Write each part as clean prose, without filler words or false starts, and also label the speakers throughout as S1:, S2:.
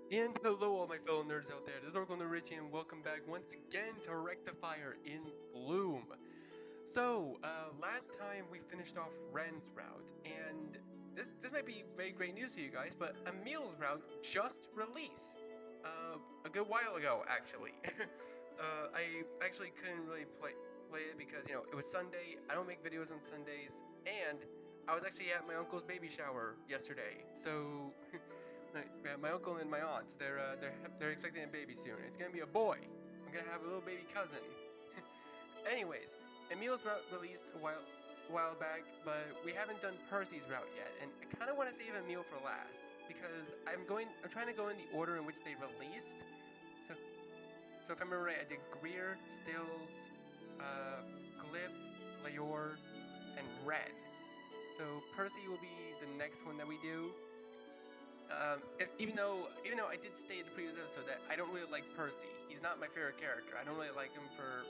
S1: And hello, all my fellow nerds out there. This is Oracle Richie, and welcome back once again to Rectifier in Bloom. Last time we finished off Ren's route, and this might be very great news to you guys, but Emil's route just released a good while ago, actually. I actually couldn't really play it because it was Sunday. I don't make videos on Sundays, and I was actually at my uncle's baby shower yesterday, so my uncle and my aunt, they're expecting a baby soon. It's gonna be a boy. I'm gonna have a little baby cousin. Anyways, Emil's route released a while back, but we haven't done Percy's route yet, and I kind of want to save Emil for last because I'm trying to go in the order in which they released. So, so if I remember right, I did Greer, Stills, Glyph, Layor, and Red. So Percy will be the next one that we do. Even though I did state in the previous episode that I don't really like Percy. He's not my favorite character. I don't really like him for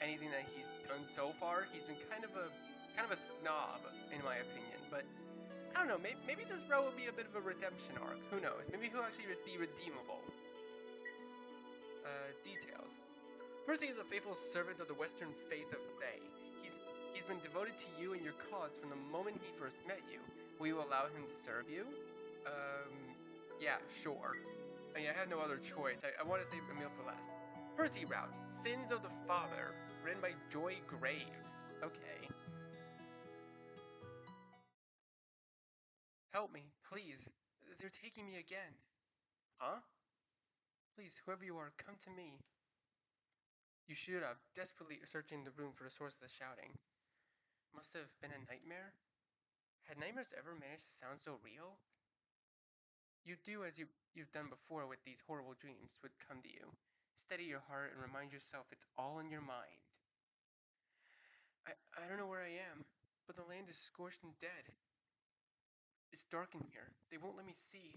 S1: anything that he's done so far. He's been kind of a snob in my opinion. But I don't know. Maybe this bro will be a bit of a redemption arc. Who knows? Maybe he'll actually be redeemable. Details. Percy is a faithful servant of the Western faith of Fae. He's been devoted to you and your cause from the moment he first met you. Will you allow him to serve you? Yeah, sure. I mean, I have no other choice. I want to save Emil for last. Percy route, Sins of the Father, written by Joy Graves. Okay. Help me, please. They're taking me again. Huh? Please, whoever you are, come to me. You shoot up, desperately searching the room for the source of the shouting. Must have been a nightmare? Had nightmares ever managed to sound so real? You do as you've done before with these horrible dreams would come to you. Steady your heart and remind yourself it's all in your mind. I don't know where I am, but the land is scorched and dead. It's dark in here. They won't let me see.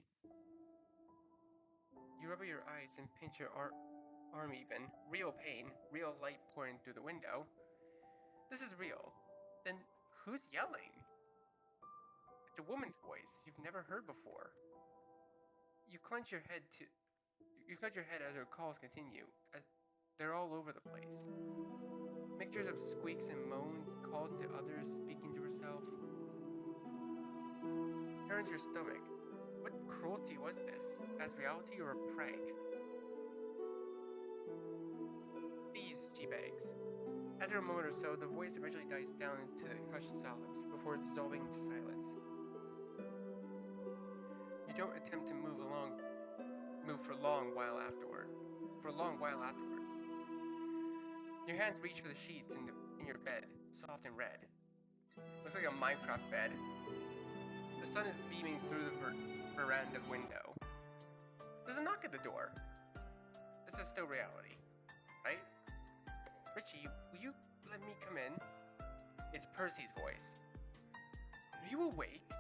S1: You rub your eyes and pinch your arm even. Real pain, real light pouring through the window. This is real. Then who's yelling? It's a woman's voice you've never heard before. You clench your head to you clench your head as her calls continue, as they're all over the place. Mixtures of squeaks and moans, calls to others, speaking to herself. Turns your stomach. What cruelty was this? As reality or a prank? Please, she begs. After a moment or so, the voice eventually dies down into hushed sobs before dissolving into silence. You don't attempt to move for a long while afterwards. Your hands reach for the sheets in your bed, soft and red. Looks like a Minecraft bed. The sun is beaming through the veranda window. There's a knock at the door. This is still reality, right? Richie, will you let me come in? It's Percy's voice. Are you awake?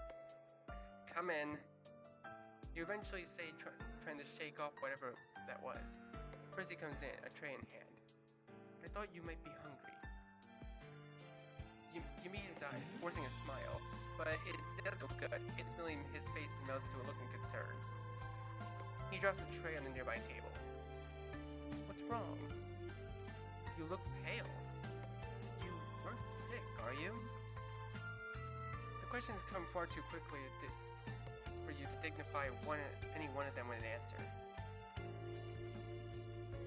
S1: Come in. You eventually say, trying to shake off whatever that was. Percy comes in, a tray in hand. I thought you might be hungry. You meet his eyes, forcing a smile, but it doesn't look good. Instantly, his face melts to a look of concern. He drops a tray on the nearby table. What's wrong? You look pale. You weren't sick, are you? The questions come far too quickly for you to dignify any one of them with an answer.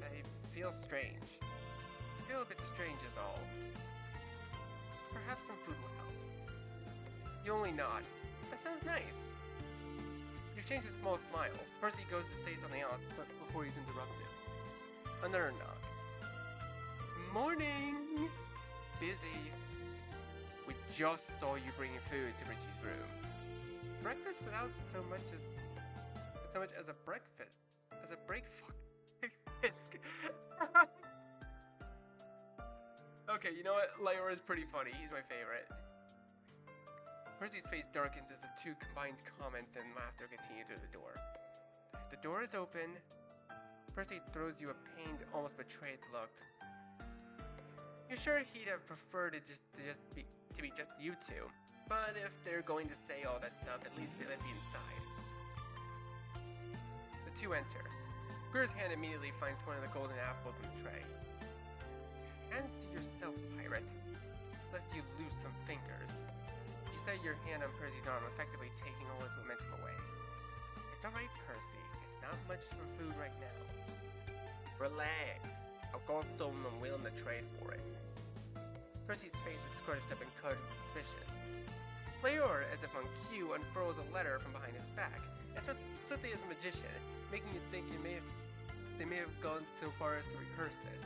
S1: I feel strange. I feel a bit strange is all. Perhaps some food will help. You only nod. That sounds nice. You exchange a small smile. Percy goes to say something else, but before he's interrupted. Another knock. Morning! Busy. We just saw you bringing food to Richie's room. Breakfast without so much as a breakfast. As a break fuck. Okay, you know what? Layor is pretty funny. He's my favorite. Percy's face darkens as the two combined comments and laughter continue through the door. The door is open. Percy throws you a pained, almost betrayed look. You're sure he'd have preferred it to be just you two, but if they're going to say all that stuff, at least let me inside. The To enter. Greer's hand immediately finds one of the golden apples in the tray. Hands to yourself, pirate, lest you lose some fingers. You set your hand on Percy's arm, effectively taking all his momentum away. It's alright, Percy. It's not much for food right now. Relax. I've got someone I'm willing to trade for it. Percy's face is scrunched up and covered in suspicion. Leor, as if on cue, unfurls a letter from behind his back, and swiftly as a magician, making you think they may have gone so far as to rehearse this.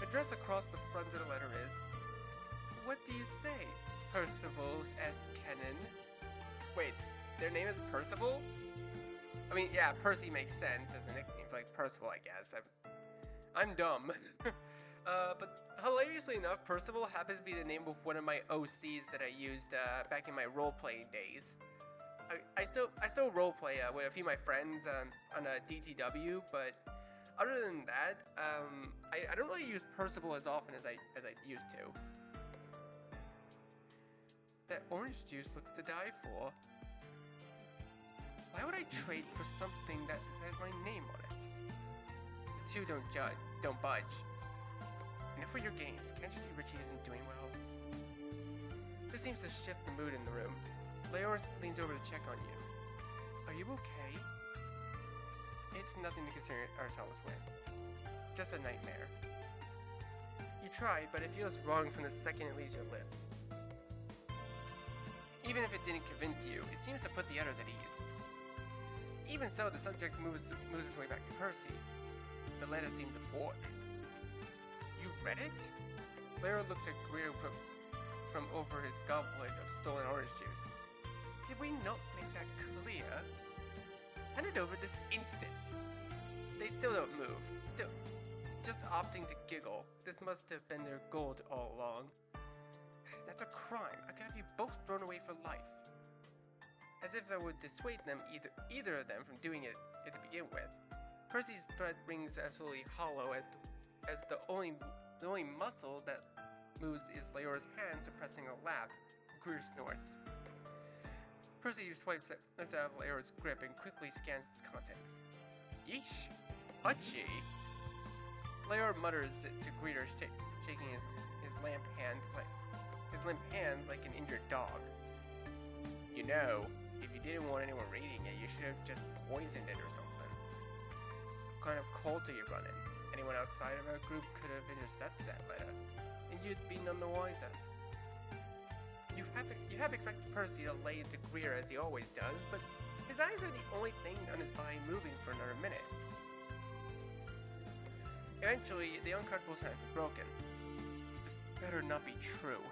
S1: Addressed across the front of the letter is, "What do you say, Percival S. Kennan?" Wait, their name is Percival? I mean, yeah, Percy makes sense as a nickname for, like, Percival, I guess. I'm dumb. But hilariously enough, Percival happens to be the name of one of my OCs that I used back in my role-playing days. I still roleplay with a few of my friends on a DTW, but other than that, I don't really use Percival as often as I used to. That orange juice looks to die for. Why would I trade for something that has my name on it? The two don't budge. And for your games, can't you see Richie isn't doing well? This seems to shift the mood in the room. Leor leans over to check on you. Are you okay? It's nothing to concern ourselves with. Just a nightmare. You tried, but it feels wrong from the second it leaves your lips. Even if it didn't convince you, it seems to put the others at ease. Even so, the subject moves its way back to Percy. The letter seems important. You read it? Leor looks at Greer from over his goblet of stolen orange juice. Did we not make that clear? Hand it over this instant. They still don't move. Still, just opting to giggle. This must have been their goal all along. That's a crime. I could have you both thrown away for life. As if that would dissuade them, either of them, from doing it to begin with. Percy's threat rings absolutely hollow as the only muscle that moves is Leor's hand suppressing a laugh. Greer snorts. Percy swipes out of Leor's grip and quickly scans its contents. Yeesh. Uchi. Leor mutters it to Greer, shaking his limp hand like an injured dog. You know, if you didn't want anyone reading it, you should have just poisoned it or something. What kind of cult are you running? Anyone outside of our group could have intercepted that letter, and you'd be none the wiser. You have expected Percy to lay into Greer as he always does, but his eyes are the only thing on his body moving for another minute. Eventually, the uncomfortable silence is broken. This better not be true.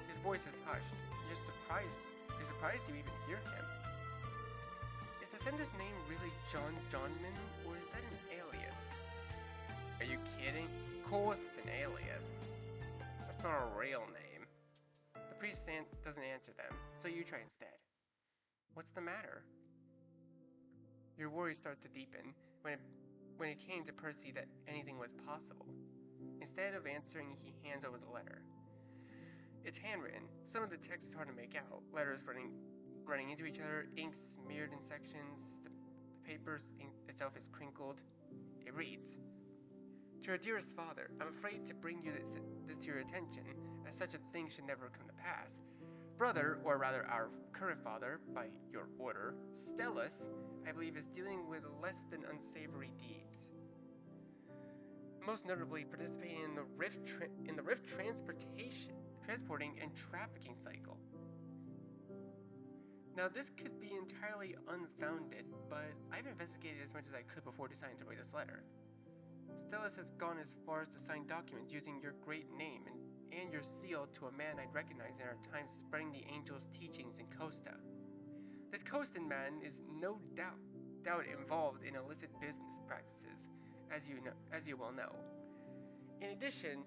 S1: His voice is hushed. You're surprised you even hear him. Is the sender's name really John Johnman, or is that an alias? Are you kidding? Of course it's an alias. That's not a real name. The priest doesn't answer them, so you try instead. What's the matter? Your worries start to deepen when it came to Percy that anything was possible. Instead of answering, he hands over the letter. It's handwritten. Some of the text is hard to make out. Letters running into each other, ink smeared in sections. The paper itself is crinkled. It reads, "To our dearest father, I'm afraid to bring you this to your attention, as such a thing should never come to pass. Brother, or rather our current father, by your order, Stellus, I believe is dealing with less than unsavory deeds. Most notably participating in the rift transporting and trafficking cycle. Now this could be entirely unfounded, but I've investigated as much as I could before deciding to write this letter. Stellus has gone as far as to sign documents using your great name and your seal to a man I'd recognize in our time spreading the angel's teachings in Costa. The Costan man is no doubt involved in illicit business practices, as you well know. In addition,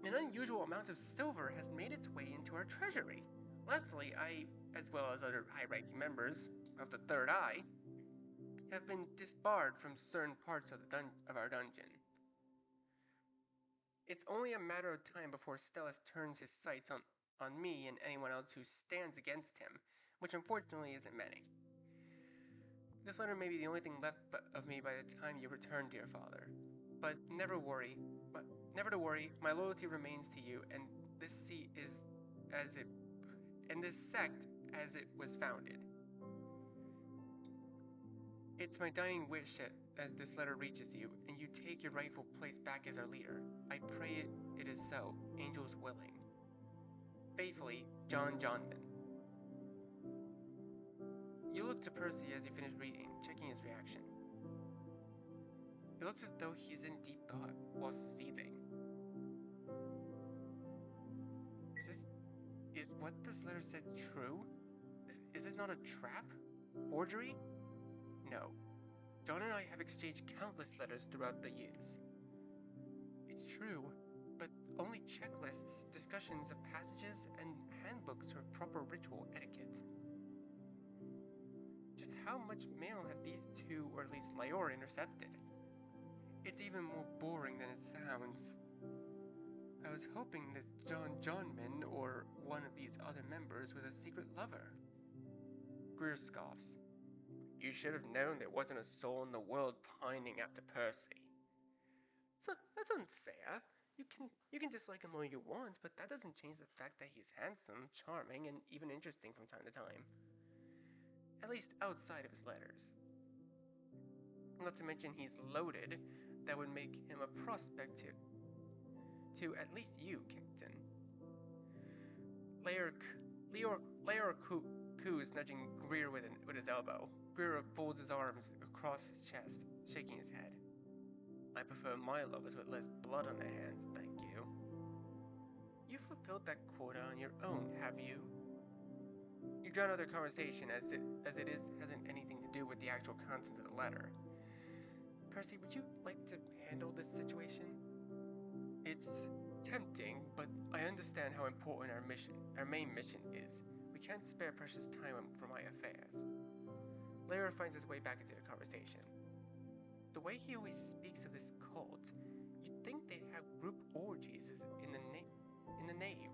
S1: an unusual amount of silver has made its way into our treasury. Lastly, I, as well as other high-ranking members of the Third Eye, have been disbarred from certain parts of our dungeon. It's only a matter of time before Stellus turns his sights on me and anyone else who stands against him, which unfortunately isn't many. This letter may be the only thing left of me by the time you return, dear father. But never worry. But never to worry. My loyalty remains to you, and this seat is as it, and this sect as it was founded. It's my dying wish that as this letter reaches you, and you take your rightful place back as our leader. I pray it is so, angels willing. Faithfully, John Johnman. You look to Percy as you finish reading, checking his reaction. It looks as though he's in deep thought while seething. Is what this letter said true? Is this not a trap? Forgery? No. John and I have exchanged countless letters throughout the years. It's true, but only checklists, discussions of passages, and handbooks for proper ritual etiquette. Just how much mail have these two, or at least Lior, intercepted? It's even more boring than it sounds. I was hoping this John Johnman, or one of these other members, was a secret lover. Greer scoffs. You should have known there wasn't a soul in the world pining after Percy. So that's unfair. You can dislike him all you want, but that doesn't change the fact that he's handsome, charming, and even interesting from time to time. At least outside of his letters. Not to mention he's loaded. That would make him a prospect to at least you, Captain. Leor Ku is nudging Greer with his elbow. Greer folds his arms across his chest, shaking his head. I prefer my lovers with less blood on their hands, thank you. You fulfilled that quota on your own, have you? You drown out their conversation as it hasn't anything to do with the actual content of the letter. Percy, would you like to handle this situation? It's tempting, but I understand how important our main mission is. We can't spare precious time for my affairs. Lara finds his way back into the conversation. The way he always speaks of this cult, you'd think they'd have group orgies in the nave.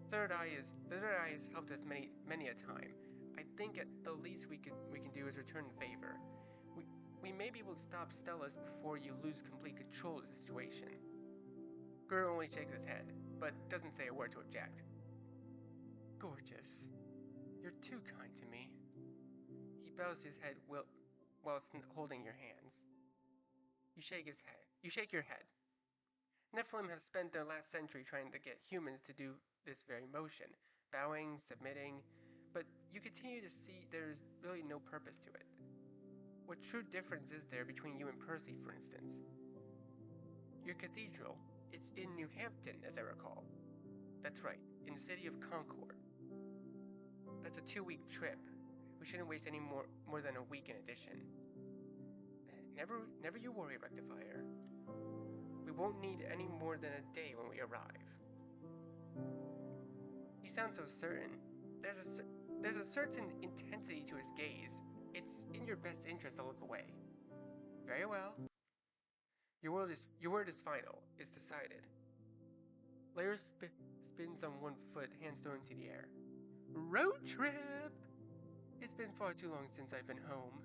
S1: Third Eye has helped us many a time. I think at the least we can do is return the favor. We may be able to stop Stellus before you lose complete control of the situation. Greer only shakes his head, but doesn't say a word to object. Gorgeous. You're too kind to me. He bows his head whilst holding your hands. You shake your head. Nephilim have spent their last century trying to get humans to do this very motion, bowing, submitting, but you continue to see there's really no purpose to it. What true difference is there between you and Percy, for instance? Your cathedral, it's in New Hampton, as I recall. That's right, in the city of Concord. That's a 2-week trip. We shouldn't waste any more than a week in addition. Never you worry, Rectifier. We won't need any more than a day when we arrive. He sounds so certain. There's a certain intensity to his gaze. It's in your best interest to look away. Very well. Your word is final. It's decided. Lair spins on one foot, hands thrown into the air. Road trip! It's been far too long since I've been home.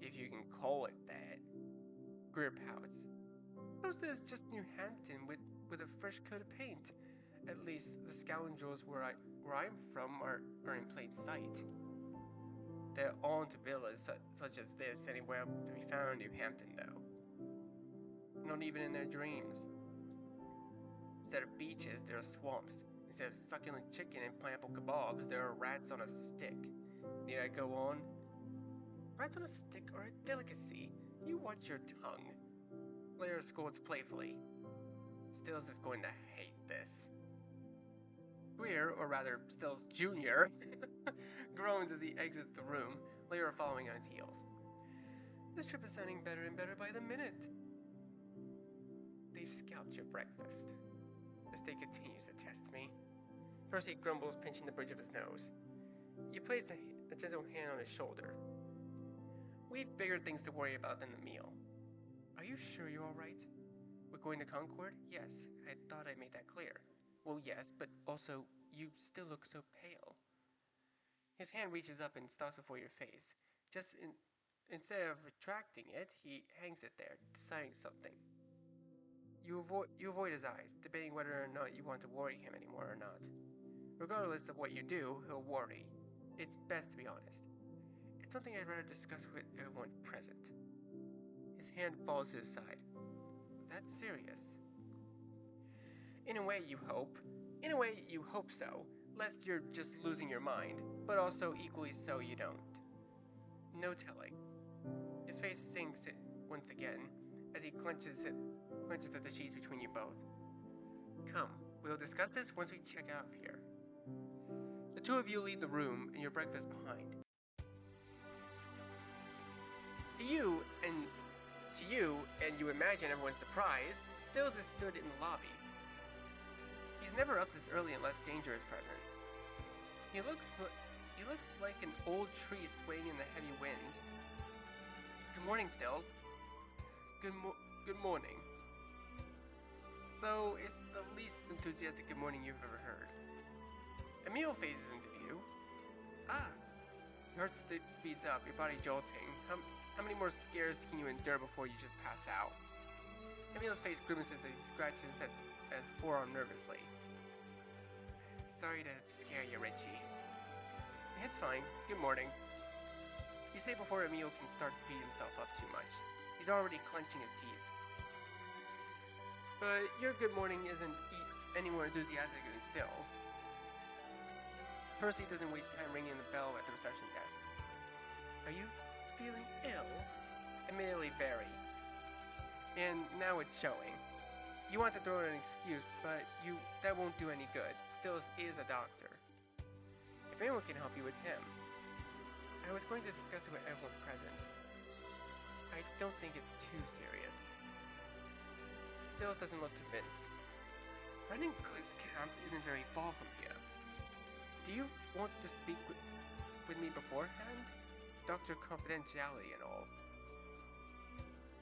S1: If you can call it that. Greer pouts. How's this just New Hampton with a fresh coat of paint? At least the scoundrels where I'm from are in plain sight. There aren't villas such as this anywhere to be found in New Hampton, though. Not even in their dreams. Instead of beaches, there are swamps. Instead of succulent chicken and pineapple kebabs, there are rats on a stick. Need I go on? Rats on a stick are a delicacy. You watch your tongue. Lair scolds playfully. Stills is going to hate this. Greer, or rather Stills Jr., groans as he exits the room, Lair following on his heels. This trip is sounding better and better by the minute. They've scalped your breakfast. The state continues to test me. Percy grumbles, pinching the bridge of his nose. You placed a gentle hand on his shoulder. We've bigger things to worry about than the meal. Are you sure you're alright? We're going to Concord? Yes, I thought I made that clear. Well, yes, but also, you still look so pale. His hand reaches up and stops before your face. Instead of retracting it, he hangs it there, deciding something. You avoid his eyes, debating whether or not you want to worry him anymore or not. Regardless of what you do, he'll worry. It's best to be honest. It's something I'd rather discuss with everyone present. His hand falls to his side. That's serious. In a way you hope. In a way you hope so, lest you're just losing your mind, but also equally so you don't. No telling. His face sinks once again, as he clenches at the sheets between you both. Come, we'll discuss this once we check out of here. The two of you leave the room and your breakfast behind. To you, and you imagine everyone's surprised, Stills is stood in the lobby. He's never up this early unless danger is present. He looks like an old tree swaying in the heavy wind. Good morning, Stills. Good morning. Though it's the least enthusiastic good morning you've ever heard. Emil phases into view. Ah! Your heart speeds up, your body jolting. How many more scares can you endure before you just pass out? Emil's face grimaces as he scratches at his forearm nervously. Sorry to scare you, Richie. It's fine. Good morning. You say before Emil can start to beat himself up too much. He's already clenching his teeth. But your good morning isn't any more enthusiastic than Stills. Percy doesn't waste time ringing the bell at the reception desk. Are you feeling ill? Admittedly very. And now it's showing. You want to throw in an excuse, but that won't do any good. Stills is a doctor. If anyone can help you, it's him. I was going to discuss it with everyone present. I don't think it's too serious. Stills doesn't look convinced. Running Cliff's camp isn't very far from here. Do you want to speak with me beforehand? Doctor confidentiality and all.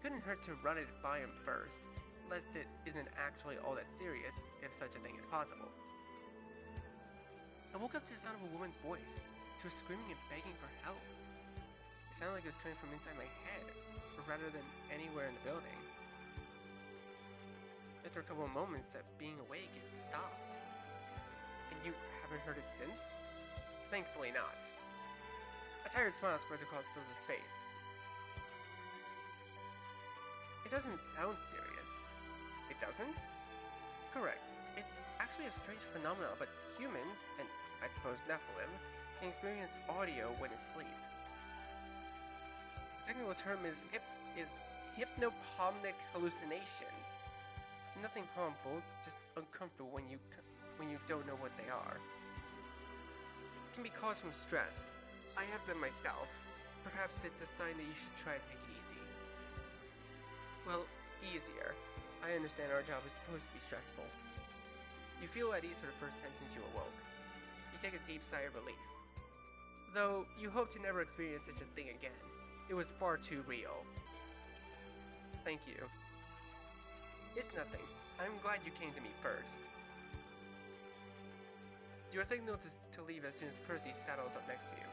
S1: Couldn't hurt to run it by him first, lest it isn't actually all that serious, if such a thing is possible. I woke up to the sound of a woman's voice. She was screaming and begging for help. It sounded like it was coming from inside my head, rather than anywhere in the building. After a couple of moments of being awake, it stopped. And you haven't heard it since? Thankfully not. A tired smile spreads across Stills' face. It doesn't sound serious. It doesn't? Correct. It's actually a strange phenomenon, but humans, and I suppose Nephilim, can experience audio when asleep. The technical term is hypnopomnic hallucinations. Nothing harmful, just uncomfortable when you don't know what they are. It can be caused from stress. I have them myself. Perhaps it's a sign that you should try to take it easy. Well, easier. I understand our job is supposed to be stressful. You feel at ease for the first time since you awoke. You take a deep sigh of relief. Though, you hope to never experience such a thing again. It was far too real. Thank you. It's nothing. I'm glad you came to me first. You are signaled to leave as soon as Percy saddles up next to you.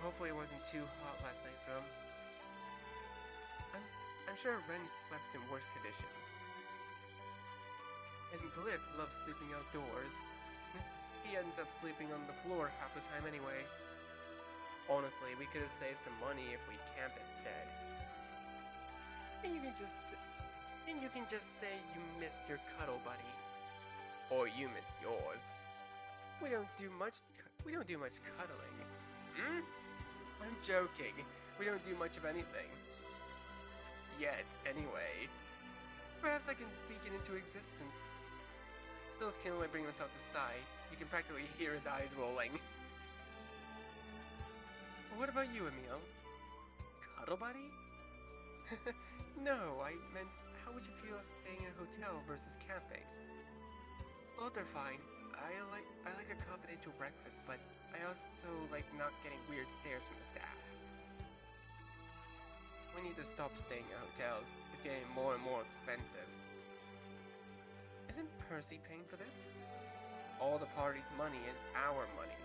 S1: Hopefully it wasn't too hot last night for him. I'm sure Ren slept in worse conditions. And Glyph loves sleeping outdoors. He ends up sleeping on the floor half the time anyway. Honestly, we could have saved some money if we camp instead. And you can just say you miss your cuddle buddy. Or you miss yours. We don't do much cuddling. Hmm? I'm joking. We don't do much of anything. Yet, anyway. Perhaps I can speak it into existence. Stills can only bring himself to sigh. You can practically hear his eyes rolling. What about you, Emil? Cuddle buddy? No, I meant, how would you feel staying in a hotel versus camping? Both are fine. I like a confidential breakfast, but I also like not getting weird stares from the staff. We need to stop staying in hotels. It's getting more and more expensive. Isn't Percy paying for this? All the party's money is our money.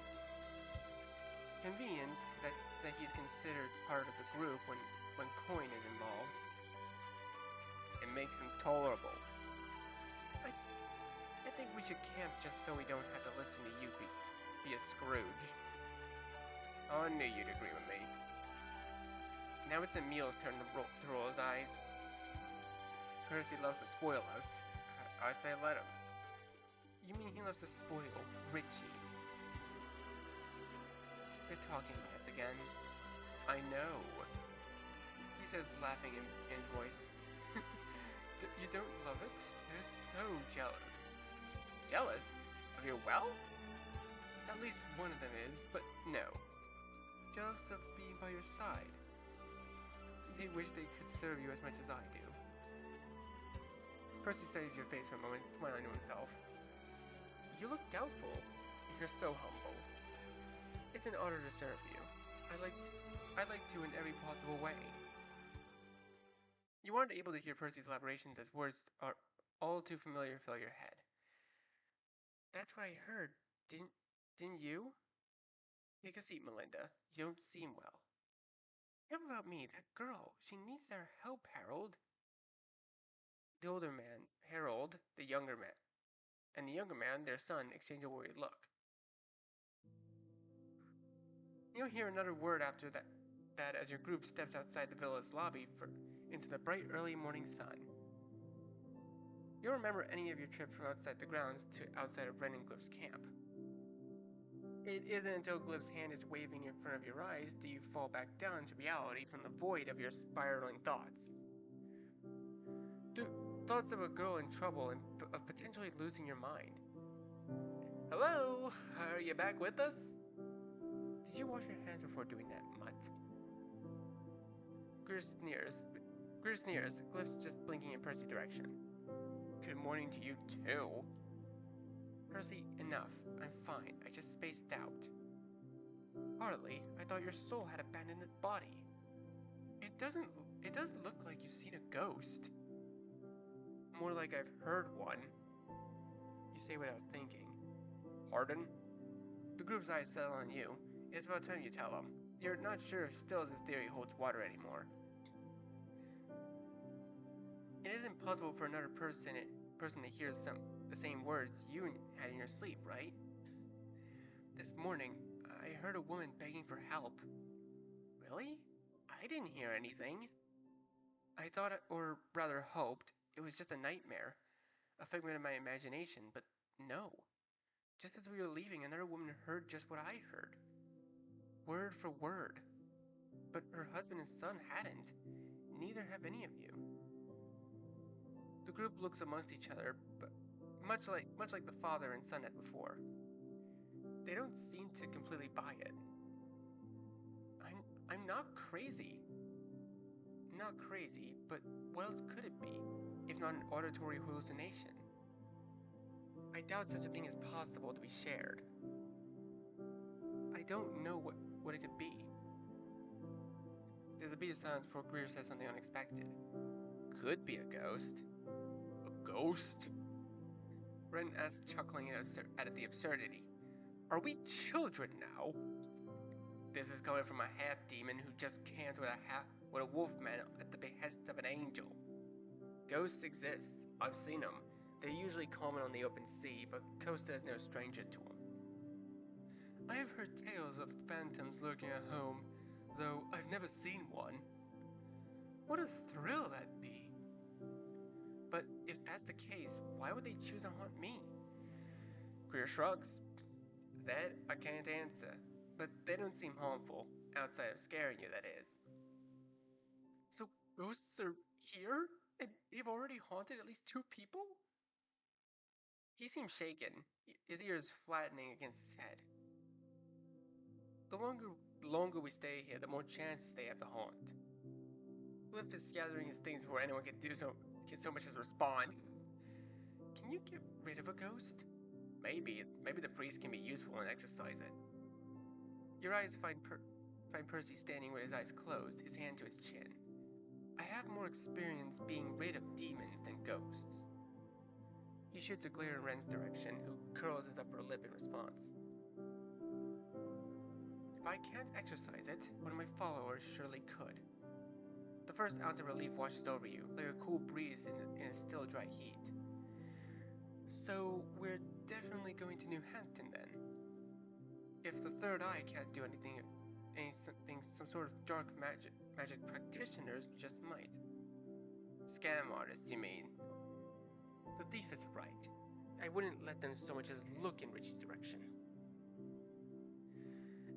S1: convenient that he's considered part of the group when coin is involved. It makes him tolerable. I think we should camp just so we don't have to listen to you be a Scrooge. Oh, I knew you'd agree with me. Now it's Emil's turn to roll his eyes. Percy loves to spoil us. I say let him. You mean he loves to spoil Richie? You're talking mess again. I know. He says, laughing in his voice. You don't love it? You're so jealous. Jealous? Of your wealth? At least one of them is, but no. Jealous of being by your side. They wish they could serve you as much as I do. Percy studies your face for a moment, smiling to himself. You look doubtful. You're so humble. It's an honor to serve you. I'd like to in every possible way. You aren't able to hear Percy's elaborations as words are all too familiar to fill your head. That's what I heard. Didn't you? Take a seat, Melinda. You don't seem well. How about me, that girl? She needs our help, Harold. The older man, Harold, the younger man, their son, exchange a worried look. You'll hear another word after that as your group steps outside the villa's lobby into the bright early morning sun. You'll remember any of your trip from outside the grounds to outside of Ren and Glyph's camp. It isn't until Glyph's hand is waving in front of your eyes do you fall back down to reality from the void of your spiraling thoughts. Thoughts of a girl in trouble and of potentially losing your mind. Hello? Are you back with us? Did you wash your hands before doing that, mutt? Greer sneers. Glyph's just blinking in Percy's direction. Good morning to you, too. Percy, enough. I'm fine. I just spaced out. Hardly. I thought your soul had abandoned its body. It does look like you've seen a ghost. More like I've heard one. You say without thinking. Pardon? The group's eyes settle on you. It's about time you tell them. You're not sure if Stills' theory holds water anymore. It isn't possible for another person to hear the same words you had in your sleep, right? This morning, I heard a woman begging for help. Really? I didn't hear anything. I thought, or rather hoped, it was just a nightmare, a figment of my imagination, but no. Just as we were leaving, another woman heard just what I heard. Word for word. But her husband and son hadn't. Neither have any of you. The group looks amongst each other, but much like the father and son had before. They don't seem to completely buy it. I'm not crazy. Not crazy, but what else could it be, if not an auditory hallucination? I doubt such a thing is possible to be shared. I don't know what it could be. There's a beat of silence before Greer says something unexpected. Could be a ghost. A ghost? Ren asks, chuckling at the absurdity. Are we children now? This is coming from a half-demon who just camped with a wolfman at the behest of an angel. Ghosts exist. I've seen them. They're usually common on the open sea, but Costa is no stranger to them. I have heard tales of phantoms lurking at home, though I've never seen one. What a thrill that'd be. But if that's the case, why would they choose to haunt me? Greer shrugs. That I can't answer, but they don't seem harmful, outside of scaring you, that is. So ghosts are here? And they've already haunted at least 2 people? He seems shaken, his ears flattening against his head. The longer we stay here, the more chances they have to haunt. Glyph is gathering his things before anyone can so much as respond. Can you get rid of a ghost? Maybe the priest can be useful and exorcise it. Your eyes find Percy standing with his eyes closed, his hand to his chin. I have more experience being rid of demons than ghosts. He shoots a glare in Ren's direction, who curls his upper lip in response. If I can't exercise it, one of my followers surely could. The first ounce of relief washes over you, like a cool breeze in a still dry heat. So, we're definitely going to New Hampton then. If the third eye can't do anything, some sort of dark magic practitioners just might. Scam artists, you mean? The thief is right. I wouldn't let them so much as look in Richie's direction.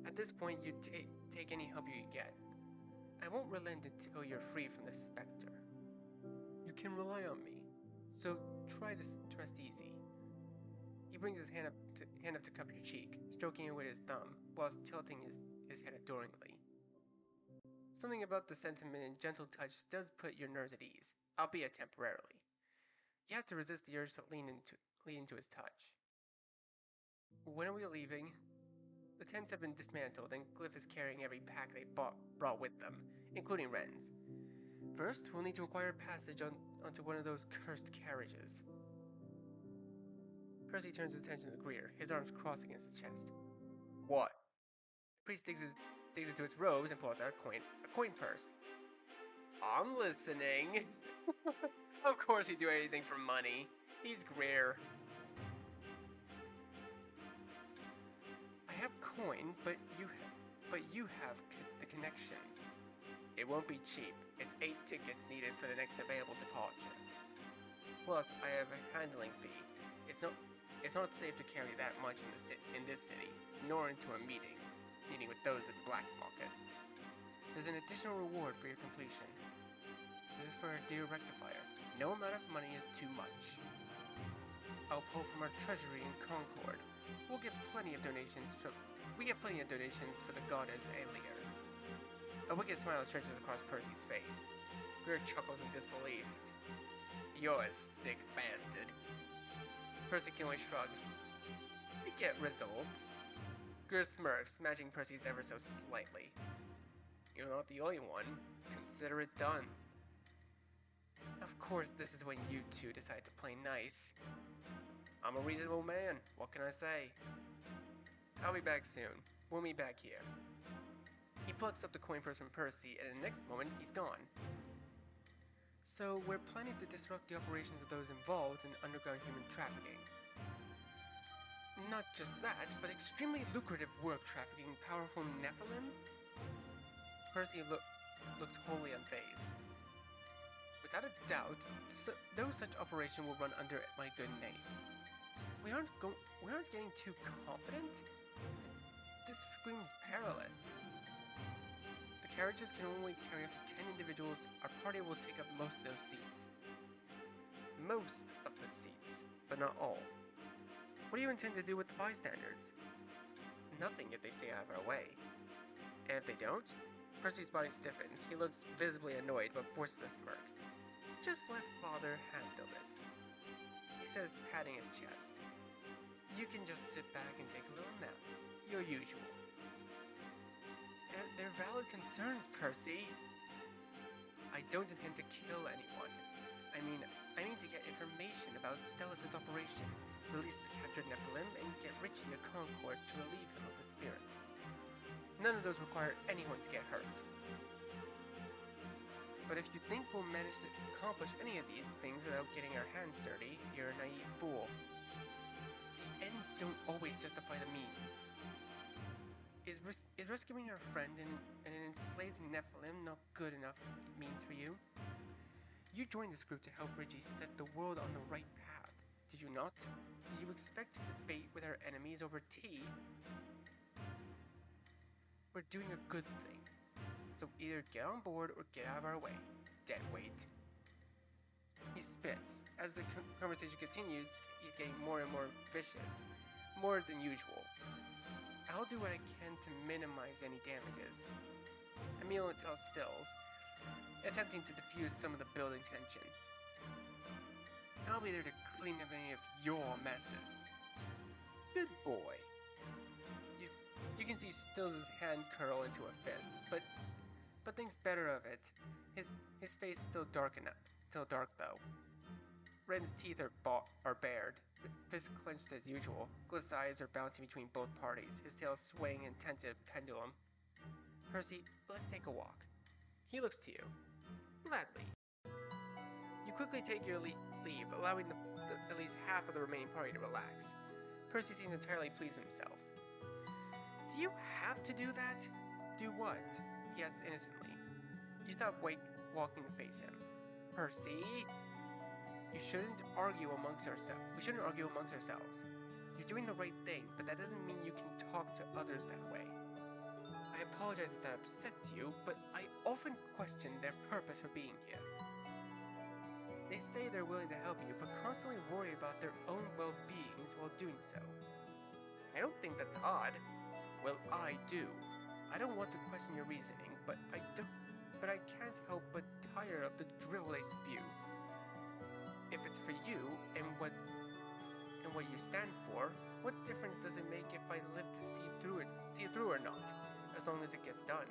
S1: At this point, you take any help you get. I won't relent until you're free from this specter. You can rely on me, so try to rest easy. He brings his hand up to cup your cheek, stroking it with his thumb, whilst tilting his head adoringly. Something about the sentiment and gentle touch does put your nerves at ease, albeit temporarily. You have to resist the urge to lean into his touch. When are we leaving? The tents have been dismantled, and Glyph is carrying every pack they brought with them, including Ren's. First, we'll need to acquire passage onto one of those cursed carriages. Percy turns his attention to the Greer, his arms crossed against his chest. What? The priest digs into his robes and pulls out a coin purse. I'm listening. Of course he'd do anything for money. He's Greer. I have coin, but you have the connections. It won't be cheap. It's 8 tickets needed for the next available departure. Plus, I have a handling fee. It's not safe to carry that much in this city, nor into a meeting with those at Black Market. There's an additional reward for your completion. This is for our dear Rectifier. No amount of money is too much. I'll pull from our treasury in Concord. We get plenty of donations for the goddess Aelier. A wicked smile stretches across Percy's face. Greer chuckles in disbelief. You're a sick bastard. Percy can only shrug. We get results. Greer smirks, matching Percy's ever so slightly. You're not the only one. Consider it done. Of course, this is when you two decide to play nice. I'm a reasonable man. What can I say? I'll be back soon. We'll meet back here. He plucks up the coin purse from Percy, and in the next moment, he's gone. So, we're planning to disrupt the operations of those involved in underground human trafficking. Not just that, but extremely lucrative work trafficking powerful Nephilim? Percy looks wholly unfazed. Without a doubt, no such operation will run under my good name. We aren't getting too confident? This screams perilous. The carriages can only carry up to 10 individuals. Our party will take up most of those seats. Most of the seats, but not all. What do you intend to do with the bystanders? Nothing if they stay out of our way. And if they don't? Percy's body stiffens. He looks visibly annoyed, but forces a smirk. Just let Father handle this, he says, patting his chest. You can just sit back and take a little nap. Your usual. And they're valid concerns, Percy. I don't intend to kill anyone. I mean to get information about Stellis' operation, release the captured Nephilim, and get Richie to Concord to relieve him of the spirit. None of those require anyone to get hurt. But if you think we'll manage to accomplish any of these things without getting our hands dirty, you're a naive fool. The ends don't always justify the means. Is rescuing our friend and an enslaved Nephilim not good enough means for you? You joined this group to help Richie set the world on the right path, did you not? Did you expect to debate with our enemies over tea? We're doing a good thing, so either get on board or get out of our way, deadweight. He spits. As the conversation continues, he's getting more and more vicious, more than usual. I'll do what I can to minimize any damages. Emil tells Stills, attempting to diffuse some of the building tension. I'll be there to clean up any of your messes. Good boy. You can see Stills' hand curl into a fist, but thinks better of it. His face still dark though. Ren's teeth are bared, fists clenched as usual. Glyph's eyes are bouncing between both parties, his tail swaying in tensive pendulum. Percy, let's take a walk. He looks to you. Gladly. You quickly take your leave, allowing at least half of the remaining party to relax. Percy seems entirely pleased with himself. Do you have to do that? Do what? He asked innocently. You thought walking to face him. Percy! We shouldn't argue amongst ourselves. You're doing the right thing, but that doesn't mean you can talk to others that way. I apologize if that upsets you, but I often question their purpose for being here. They say they're willing to help you, but constantly worry about their own well-beings while doing so. I don't think that's odd. Well, I do. I don't want to question your reasoning, but I can't help but tire of the drivel they spew. If it's for you and what you stand for, what difference does it make if I live to see it through or not, as long as it gets done?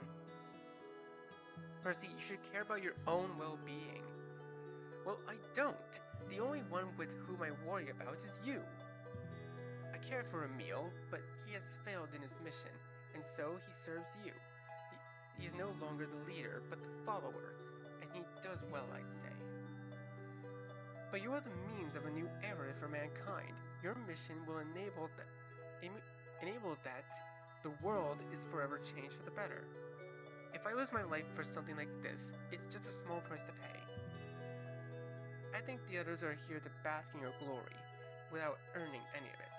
S1: Percy, you should care about your own well-being. Well, I don't. The only one with whom I worry about is you. I care for Emil, but he has failed in his mission, and so he serves you. He is no longer the leader, but the follower, and he does well, I'd say. But you are the means of a new era for mankind. Your mission will enable that the world is forever changed for the better. If I lose my life for something like this, it's just a small price to pay. I think the others are here to bask in your glory, without earning any of it.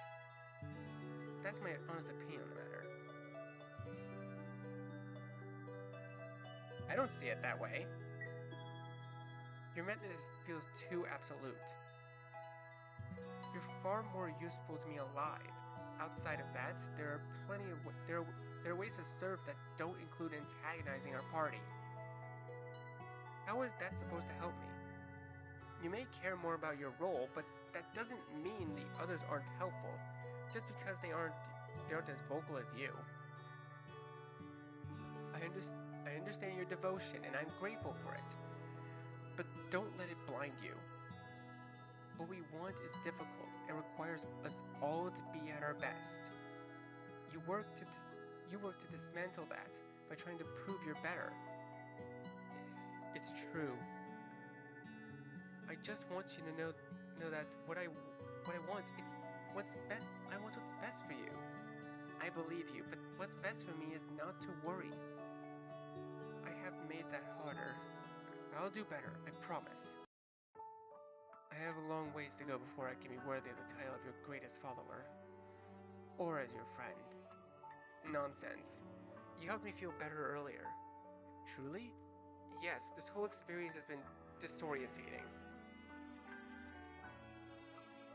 S1: That's my honest opinion on the matter. I don't see it that way. Your method feels too absolute. You're far more useful to me alive. Outside of that, there are ways to serve that don't include antagonizing our party. How is that supposed to help me? You may care more about your role, but that doesn't mean the others aren't helpful, just because they aren't as vocal as you. I understand your devotion, and I'm grateful for it. But don't let it blind you. What we want is difficult and requires us all to be at our best. You work to dismantle that by trying to prove you're better. It's true. I just want you to know that what I want, it's what's best. I want what's best for you. I believe you, but what's best for me is not to worry. I have made that harder. I'll do better, I promise. I have a long ways to go before I can be worthy of the title of your greatest follower. Or as your friend. Nonsense. You helped me feel better earlier. Truly? Yes, this whole experience has been disorientating.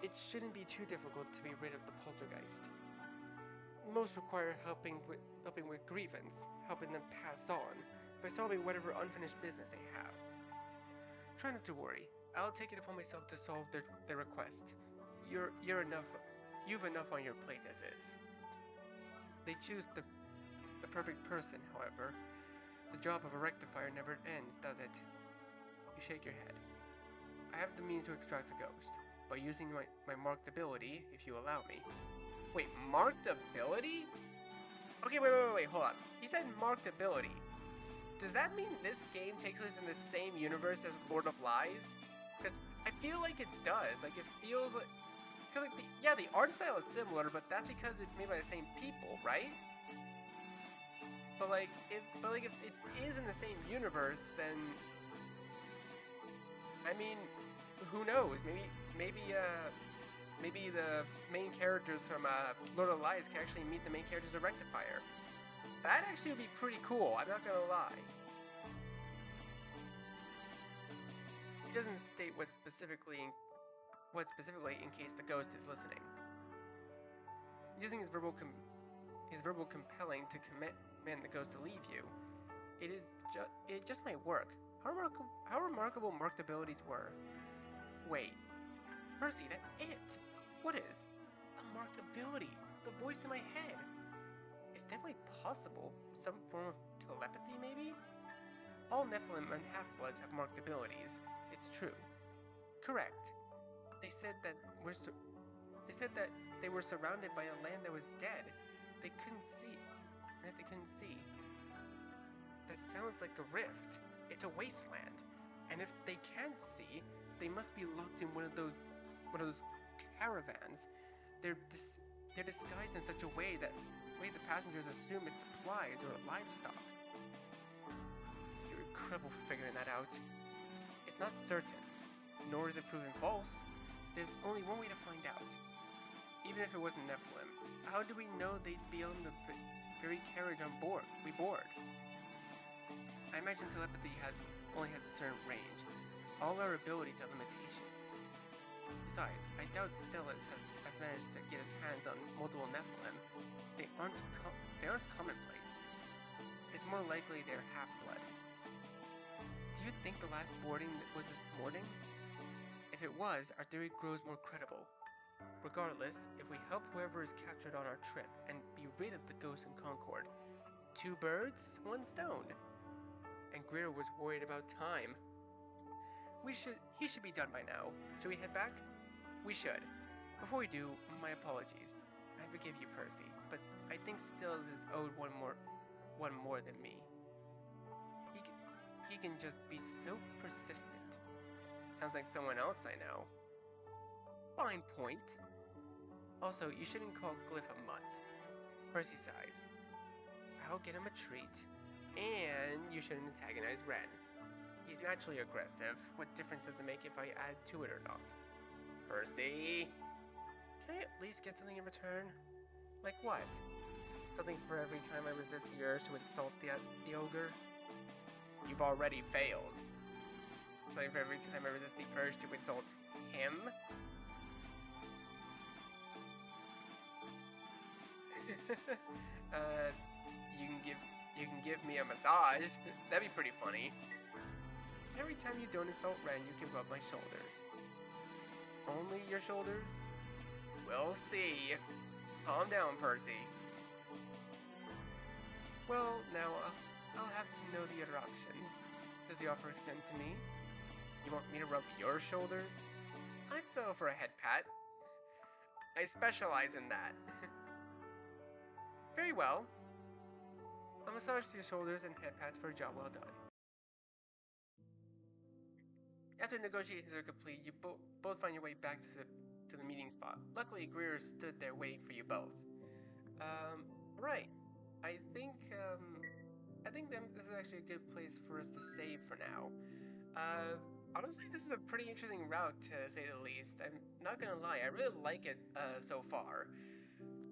S1: It shouldn't be too difficult to be rid of the poltergeist. Most require helping with grievance, helping them pass on, by solving whatever unfinished business they have. Try not to worry. I'll take it upon myself to solve their request. You've enough on your plate as is. They choose the perfect person, however. The job of a rectifier never ends, does it? You shake your head. I have the means to extract a ghost, by using my marked ability, if you allow me. Wait, marked ability? Okay, wait, hold on. He said marked ability. Does that mean this game takes place in the same universe as Lord of Lies? Because I feel like it does. Like, it feels like... Because, like, the art style is similar, but that's because it's made by the same people, right? But, if it is in the same universe, then... I mean, who knows? Maybe the main characters from Lord of the Lies can actually meet the main characters of Rectifier. That actually would be pretty cool, I'm not gonna lie. He doesn't state what specifically in case the ghost is listening. Using his verbal compelling to command the ghost to leave you, it just might work. How remarkable marked abilities were. Wait, Percy, that's it! What is? A marked ability! The voice in my head! Is that way possible? Some form of telepathy, maybe? All Nephilim and half-bloods have marked abilities. It's true. Correct. They said that they said that they were surrounded by a land that was dead. They couldn't see. That they couldn't see. That sounds like a rift. It's a wasteland. And if they can't see, they must be locked in one of those caravans. They're disguised in such a way that the passengers assume it's supplies or livestock. You're incredible for figuring that out. It's not certain, nor is it proven false. There's only one way to find out. Even if it wasn't Nephilim, how do we know they'd be on the very carriage we board? I imagine telepathy only has a certain range. All our abilities have limitations. Besides, I doubt Stellas has managed to get his hands on multiple Nephilim. They aren't commonplace. It's more likely they're half-blood. Do you think the last boarding was this morning? If it was, our theory grows more credible. Regardless, if we help whoever is captured on our trip and be rid of the ghost in Concord, 2 birds, 1 stone. And Greer was worried about time. He should be done by now. Should we head back? We should. Before we do, my apologies. I forgive you, Percy, but I think Stills is owed one more than me. He can just be so persistent. Sounds like someone else I know. Fine point. Also, you shouldn't call Glyph a mutt. Percy sighs. I'll get him a treat. And you shouldn't antagonize Ren. He's naturally aggressive. What difference does it make if I add to it or not? Percy? Can I at least get something in return? Like what? Something for every time I resist the urge to insult the ogre? You've already failed. Something for every time I resist the urge to insult him? You can give me a massage. That'd be pretty funny. Every time you don't insult Ren, you can rub my shoulders. Only your shoulders? We'll see. Calm down, Percy. Well, now I'll have to know the other options. Does the offer extend to me? You want me to rub your shoulders? I'd settle for a head pat. I specialize in that. Very well. A massage to your shoulders and head pats for a job well done. After negotiations are complete, you both find your way back to the meeting spot. Luckily, Greer stood there waiting for you both. Right. I think this is actually a good place for us to save for now. Honestly, this is a pretty interesting route, to say the least. I'm not gonna lie, I really like it so far.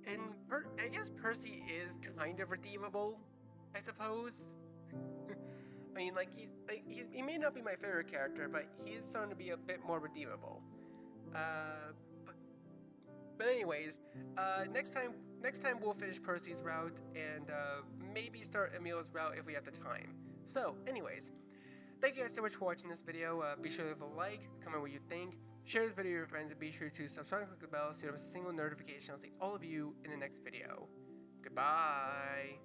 S1: And I guess Percy is kind of redeemable, I suppose. I mean, he may not be my favorite character, but he's starting to be a bit more redeemable. But anyways, next time we'll finish Percy's route and maybe start Emil's route if we have the time. So, anyways, thank you guys so much for watching this video. Be sure to leave a like, comment what you think, share this video with your friends, and be sure to subscribe and click the bell so you don't miss a single notification. I'll see all of you in the next video. Goodbye.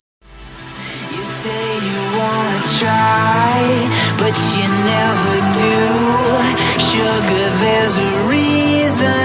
S2: You say you wanna try, but you never do. Sugar, there's a reason.